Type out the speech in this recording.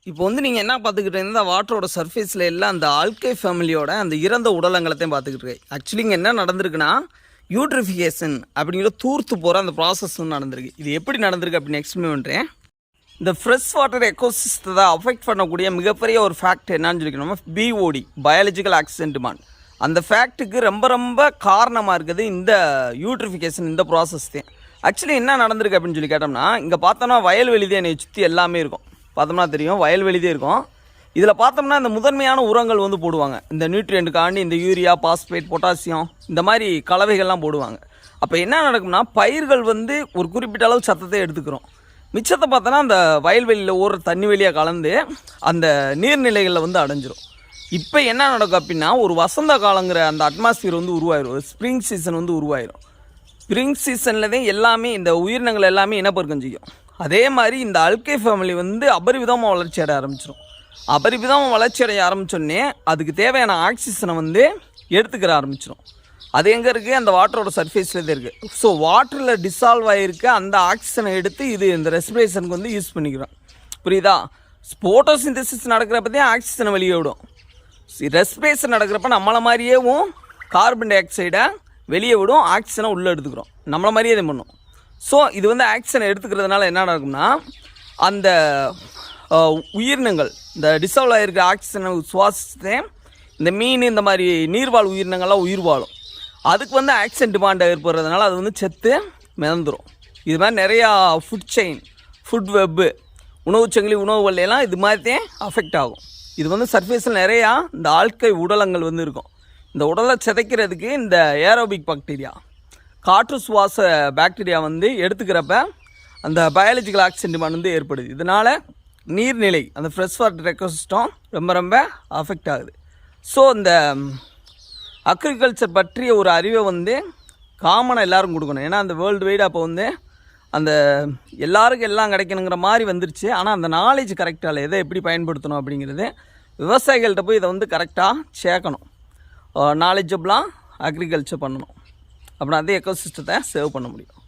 இப்போ வந்து நீங்கள் என்ன பார்த்துக்கிட்டு இருந்தால் வாட்டரோட சர்ஃபேஸில் எல்லாம் அந்த ஆல்கை ஃபேமிலியோட அந்த இறந்த உடலங்களைத்தையும் பார்த்துக்கிட்டு இருக்கு. ஆக்சுவலி இங்கே என்ன நடந்திருக்குன்னா யூட்ரிஃபிகேஷன் அப்படிங்கிற தூர்த்து போகிற அந்த ப்ராசஸ் நடந்திருக்கு. இது எப்படி நடந்திருக்கு அப்படின்னு எக்ஸ்பிளைன் பண்ணுறேன். இந்த ஃப்ரெஷ் வாட்டர் எக்கோசிஸ்டத்தை அஃபெக்ட் பண்ணக்கூடிய மிகப்பெரிய ஒரு ஃபேக்ட் என்னன்னு சொல்லிக்கணும், பிஓடி, பயாலஜிக்கல் ஆக்சிஜன் டிமாண்ட். அந்த ஃபேக்ட்டுக்கு ரொம்ப ரொம்ப காரணமாக இருக்குது இந்த யூட்ரிஃபிகேஷன், இந்த ப்ராசஸ் தான். ஆக்சுவலி என்ன நடந்திருக்கு அப்படின்னு சொல்லி கேட்டோம்னா, இங்கே பார்த்தோம்னா வயல்வெளி தான் என்னை சுற்றி எல்லாமே இருக்கும். பார்த்தோம்னா தெரியும் வயல்வெளிதே இருக்கும். இதில் பார்த்தோம்னா இந்த முதன்மையான உரங்கள் வந்து போடுவாங்க. இந்த நியூட்ரியண்ட்டுக்காண்டி இந்த யூரியா, பாஸ்பேட், பொட்டாசியம் இந்த மாதிரி கலவைகள்லாம் போடுவாங்க. அப்போ என்ன நடக்கும்னா பயிர்கள் வந்து ஒரு குறிப்பிட்ட அளவு சத்தத்தை எடுத்துக்கிறோம். மிச்சத்தை பார்த்தோன்னா அந்த வயல்வெளியில் ஓடுற தண்ணி வழியாக கலந்து அந்த நீர்நிலைகளில் வந்து அடைஞ்சிரும். இப்போ என்ன நடக்கும் அப்படின்னா ஒரு வசந்த காலங்கிற அந்த அட்மாஸ்பியர் வந்து உருவாயிரும். ஒரு ஸ்ப்ரிங் சீசன் வந்து உருவாயிரும். ஸ்ப்ரிங் சீசனில் தான் எல்லாமே இந்த உயிரினங்கள் எல்லாமே இனப்பெருக்கம் செய்யும். அதே மாதிரி இந்த அல்கை ஃபேமிலி வந்து அபரிவிதமாக வளர்ச்சி அடைய ஆரம்பிச்சிடும். அபரிவிதமாக வளர்ச்சி அடைய ஆரம்பித்தோடனே அதுக்கு தேவையான ஆக்சிஜனை வந்து எடுத்துக்கிற ஆரம்பிச்சிடும். அது எங்கே இருக்குது? அந்த வாட்டரோட சர்ஃபேஸில் தான் இருக்குது. ஸோ வாட்டரில் டிசால்வ் ஆகிருக்க அந்த ஆக்சிஜனை எடுத்து இது இந்த ரெஸ்பிரேஷனுக்கு வந்து யூஸ் பண்ணிக்கிறோம். புரியுதா? ஃபோட்டோசிந்தசிஸ் நடக்கிறப்ப தான் ஆக்சிஜனை வெளியே விடும். ரெஸ்பிரேஷன் நடக்கிறப்ப நம்மளை மாதிரியேவும் கார்பன் டை ஆக்சைடை வெளியே விடும், ஆக்சிஜனை உள்ளே எடுத்துக்கிறோம். நம்மளை மாதிரியே தான் பண்ணும். ஸோ இது வந்து ஆக்சிஜனை எடுத்துக்கிறதுனால என்ன நடக்கும்னா அந்த உயிரினங்கள் இந்த டிசால்வ் ஆகிருக்க ஆக்சிஜனை சுவாசித்து இந்த மீன் இந்த மாதிரி நீர்வாழ் உயிரினங்கள்லாம் உயிர் வாழும். அதுக்கு வந்து ஆக்சிஜன் டிமாண்ட் ஏற்படுறதுனால அது வந்து செத்து மிதந்துடும். இது மாதிரி நிறையா ஃபுட் செயின், ஃபுட் வெப்பு, உணவுச்சங்கிலி, உணவுகள்லாம் இது மாதிரி தான் அஃபெக்ட் ஆகும். இது வந்து சர்ஃபேஸில் நிறையா இந்த ஆல்கை உடலங்கள் வந்து இருக்கும். இந்த உடலை சிதைக்கிறதுக்கு இந்த ஏரோபிக் பாக்டீரியா, காற்று சுவாச பாக்டீரியா வந்து எடுத்துக்கிறப்ப அந்த பயாலஜிக்கல் ஆக்சிஜன் டிமாண்ட் வந்து ஏற்படுது. இதனால் நீர்நிலை, அந்த ஃப்ரெஷ் வாட்டர் எக்கோசிஸ்டம் ரொம்ப ரொம்ப அஃபெக்ட் ஆகுது. ஸோ இந்த அக்ரிகல்ச்சர் பற்றிய ஒரு அறிவை வந்து காமனாக எல்லோரும் கொடுக்கணும். ஏன்னா அந்த வேர்ல்டு வைடு அப்போ வந்து அந்த எல்லாருக்கும் எல்லாம் கிடைக்கணுங்கிற மாதிரி வந்துருச்சு. ஆனால் அந்த நாலேஜ் கரெக்டாக இல்லை, எதை எப்படி பயன்படுத்தணும் அப்படிங்கிறது விவசாயிகள்கிட்ட போய் இதை வந்து கரெக்டாக சேர்க்கணும். நாலேஜபிளாக அக்ரிகல்ச்சர் பண்ணணும். அப்படின்னா அதே எக்கோசிஸ்டத்தை சேவ் பண்ண முடியும்.